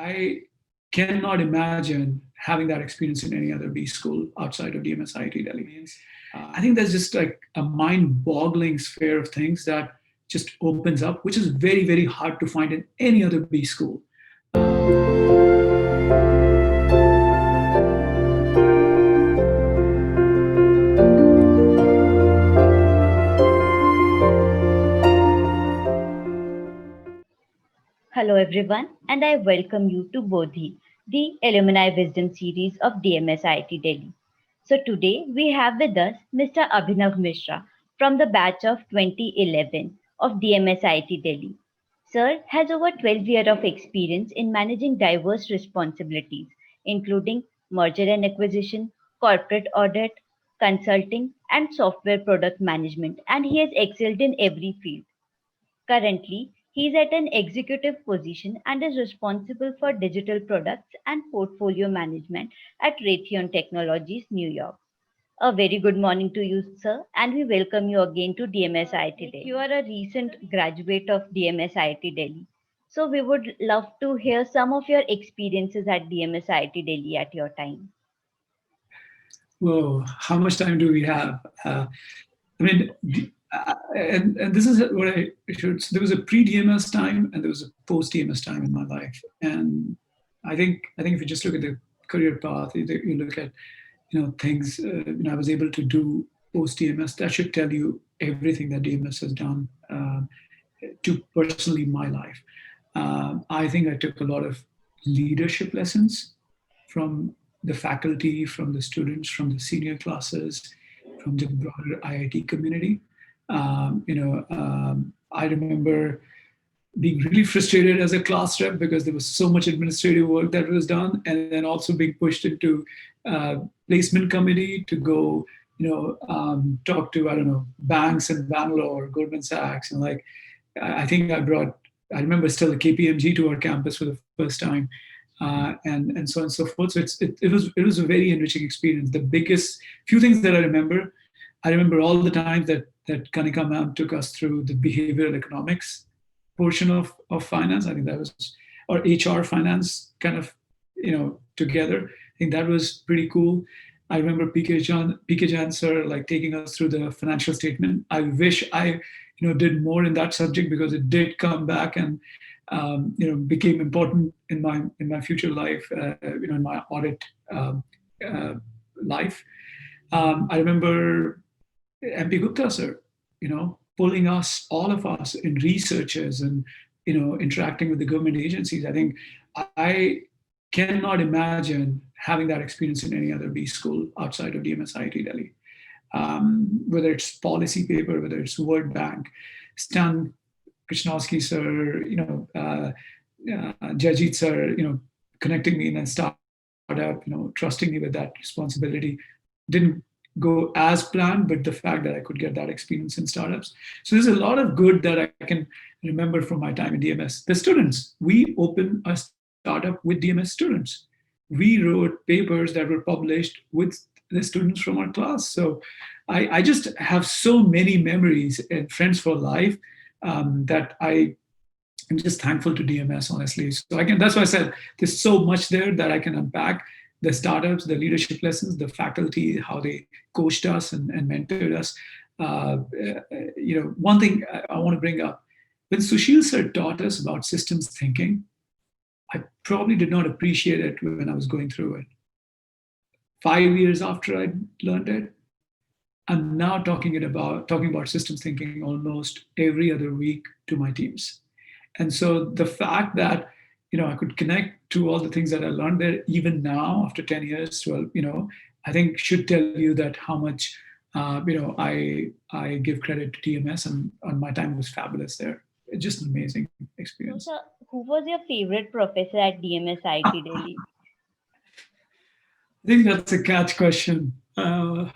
I cannot imagine having that experience in any other B school outside of DMSIIT Delhi. I think there's just like a mind-boggling sphere of things that just opens up, which is very, very hard to find in any other B school. Hello everyone, and I welcome you to Bodhi, the Alumni Wisdom Series of DMSIT Delhi. So today we have with us Mr. Abhinav Mishra from the batch of 2011 of DMSIT Delhi. Sir has over 12 years of experience in managing diverse responsibilities, including merger and acquisition, corporate audit, consulting, and software product management, and he has excelled in every field. Currently, he is at an executive position and is responsible for digital products and portfolio management at Raytheon Technologies, New York. A very good morning to you, sir, and we welcome you again to DMSIT Delhi. You are a recent graduate of DMSIT Delhi. So we would love to hear some of your experiences at DMSIT Delhi at your time. Whoa, how much time do we have? And this is what I should. So there was a pre-DMS time and there was a post-DMS time in my life. And I think if you just look at the career path, you look at things. I was able to do post-DMS. That should tell you everything that DMS has done to personally my life. I think I took a lot of leadership lessons from the faculty, from the students, from the senior classes, from the broader IIT community. I remember being really frustrated as a class rep because there was so much administrative work that was done, and then also being pushed into placement committee to go, talk to banks in Bangalore, Goldman Sachs, and I think I remember still a KPMG to our campus for the first time. And so on and so forth. So it was a very enriching experience. The biggest few things that I remember all the times that Kanika ma'am took us through the behavioral economics portion of finance. I think that was, or HR finance kind of, together. I think that was pretty cool. I remember PK Jan sir taking us through the financial statement. I wish I did more in that subject because it did come back and became important in my future life, in my audit life. I remember MP Gupta sir, pulling all of us in researchers and interacting with the government agencies. I think I cannot imagine having that experience in any other B school outside of DMSIIT Delhi. Whether it's policy paper, whether it's World Bank, Stan Krishnowski sir, Jajit sir, connecting me in a startup, trusting me with that responsibility. Didn't go as planned, but the fact that I could get that experience in startups. So there's a lot of good that I can remember from my time in DMS. The students, we opened a startup with DMS students. We wrote papers that were published with the students from our class. So I just have so many memories and friends for life that I'm just thankful to DMS, honestly. So that's why I said there's so much there that I can unpack. The startups, the leadership lessons, the faculty, how they coached us and mentored us. One thing I want to bring up, when Sushil sir taught us about systems thinking, I probably did not appreciate it when I was going through it. 5 years after I learned it, I'm now talking about systems thinking almost every other week to my teams. And so the fact that I could connect to all the things that I learned there, even now after 10 years, I think should tell you that how much I give credit to TMS, and my time was fabulous there. It's just an amazing experience. So, who was your favorite professor at DMSIT Delhi? I think that's a catch question. Honestly,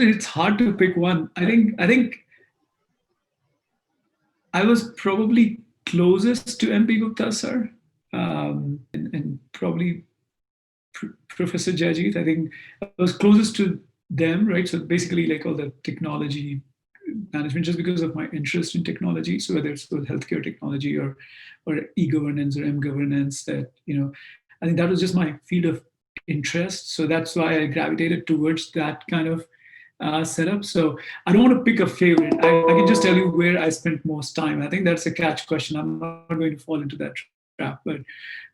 it's hard to pick one. I think I was probably closest to MP Gupta sir, and probably Professor Jajit. I think I was closest to them, right? So basically, all the technology management just because of my interest in technology. So whether it's with healthcare technology or e-governance or m-governance, that I think that was just my field of interest. So that's why I gravitated towards that kind of setup. So I don't want to pick a favorite. I can just tell you where I spent most time. I think that's a catch question. I'm not going to fall into that trap, but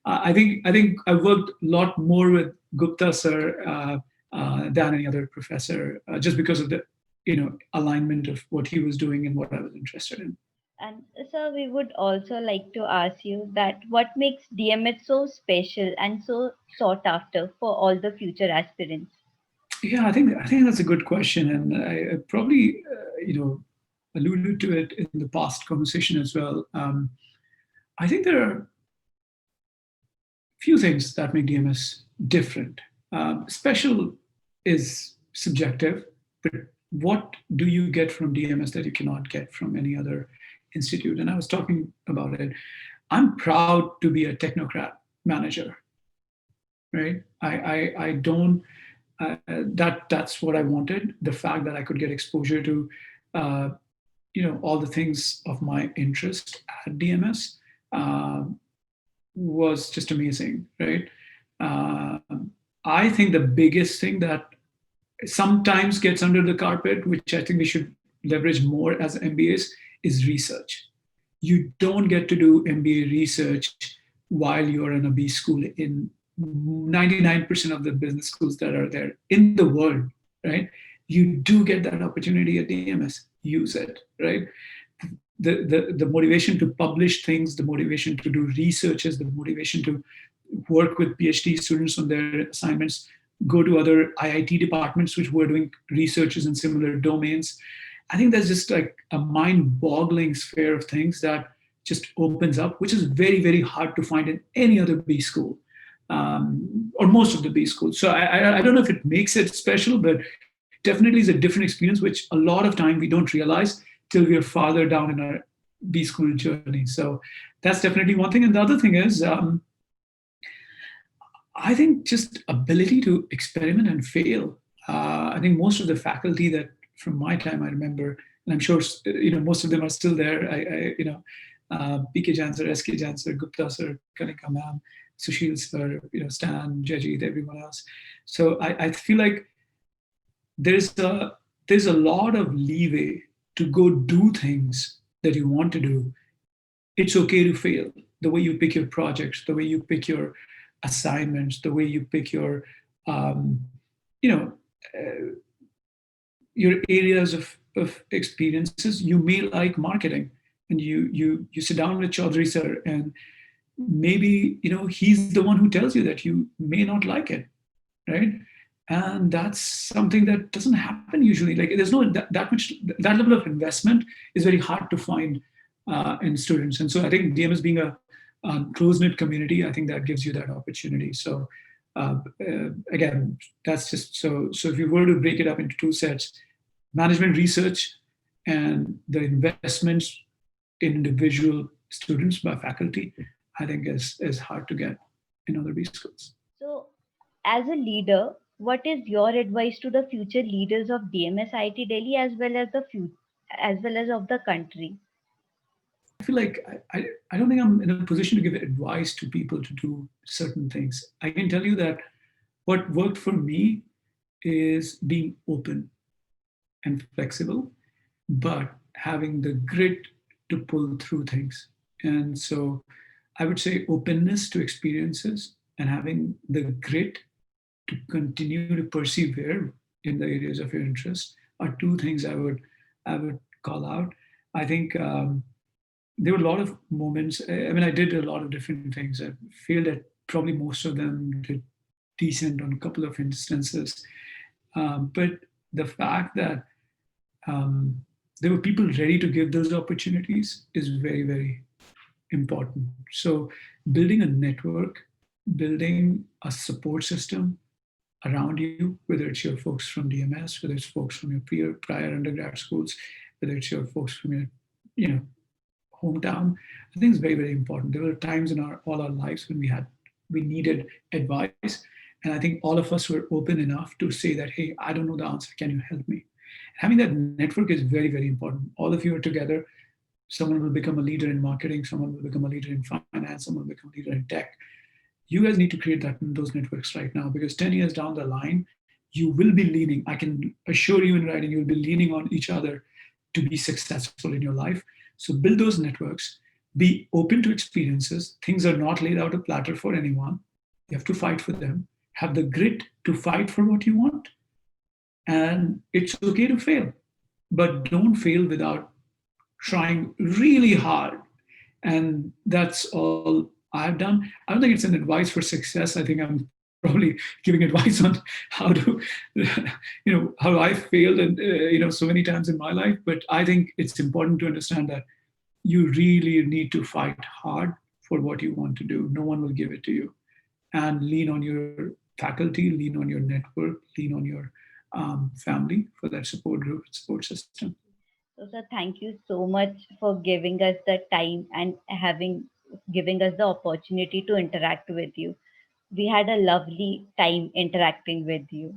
I think I worked a lot more with Gupta sir than any other professor, just because of the alignment of what he was doing and what I was interested in. And so we would also like to ask you that what makes DMS so special and so sought after for all the future aspirants? Yeah, I think that's a good question, and I probably alluded to it in the past conversation as well. I think there are few things that make DMS different. Special is subjective, but what do you get from DMS that you cannot get from any other institute? And I was talking about it. I'm proud to be a technocrat manager, right? I don't. That's what I wanted. The fact that I could get exposure to, all the things of my interest at DMS. Was just amazing, right? Uh, I think the biggest thing that sometimes gets under the carpet, which I think we should leverage more as MBAs, is research. You don't get to do MBA research while you're in a B school in 99% of the business schools that are there in the world, right? You do get that opportunity at DMS. Use it, right? The motivation to publish things, the motivation to do researches, the motivation to work with PhD students on their assignments, go to other IIT departments which were doing researches in similar domains. I think that's just like a mind-boggling sphere of things that just opens up, which is very, very hard to find in any other B school, or most of the B schools. So I don't know if it makes it special, but definitely is a different experience, which a lot of time we don't realize till we are farther down in our B school journey. So that's definitely one thing. And the other thing is, I think just ability to experiment and fail. I think most of the faculty that from my time I remember, and I'm sure most of them are still there. PK Jansar, SK Jansar, Gupta sir, Kanika ma'am, Sushil sir, Stan, Jajid, everyone else. So I feel like there's a lot of leeway to go do things that you want to do. It's okay to fail. The way you pick your projects, the way you pick your assignments, the way you pick your, your areas of experiences. You may like marketing, and you sit down with Chaudhary sir, and maybe he's the one who tells you that you may not like it, right? And that's something that doesn't happen usually. Like there's no that much, that level of investment is very hard to find in students. And so I think DMS being a close-knit community, I think that gives you that opportunity. So again, that's just so if you were to break it up into two sets, management research and the investments in individual students by faculty, I think is hard to get in other B schools. So as a leader, what is your advice to the future leaders of DMSIIT Delhi as well as of the country? I feel like I don't think I'm in a position to give advice to people to do certain things. I can tell you that what worked for me is being open and flexible, but having the grit to pull through things. And so I would say openness to experiences and having the grit to continue to persevere in the areas of your interest are two things I would call out. I think there were a lot of moments. I mean, I did a lot of different things. I feel that probably most of them did decent on a couple of instances. But the fact that there were people ready to give those opportunities is very, very important. So building a network, building a support system around you, whether it's your folks from DMS, whether it's folks from your prior undergrad schools, whether it's your folks from your hometown, I think it's very, very important. There were times in all our lives when we needed advice. And I think all of us were open enough to say that, hey, I don't know the answer. Can you help me? Having that network is very, very important. All of you are together. Someone will become a leader in marketing, someone will become a leader in finance, someone will become a leader in tech. You guys need to create those networks right now, because 10 years down the line, you will be leaning, I can assure you in writing, you'll be leaning on each other to be successful in your life. So build those networks, be open to experiences. Things are not laid out a platter for anyone. You have to fight for them. Have the grit to fight for what you want. And it's okay to fail, but don't fail without trying really hard. And that's all I've done. I don't think it's an advice for success. I think I'm probably giving advice on how to, how I failed and, so many times in my life. But I think it's important to understand that you really need to fight hard for what you want to do. No one will give it to you. And lean on your faculty, lean on your network, lean on your family for that support group, support system. So, sir, thank you so much for giving us the time and having giving us the opportunity to interact with you. We had a lovely time interacting with you.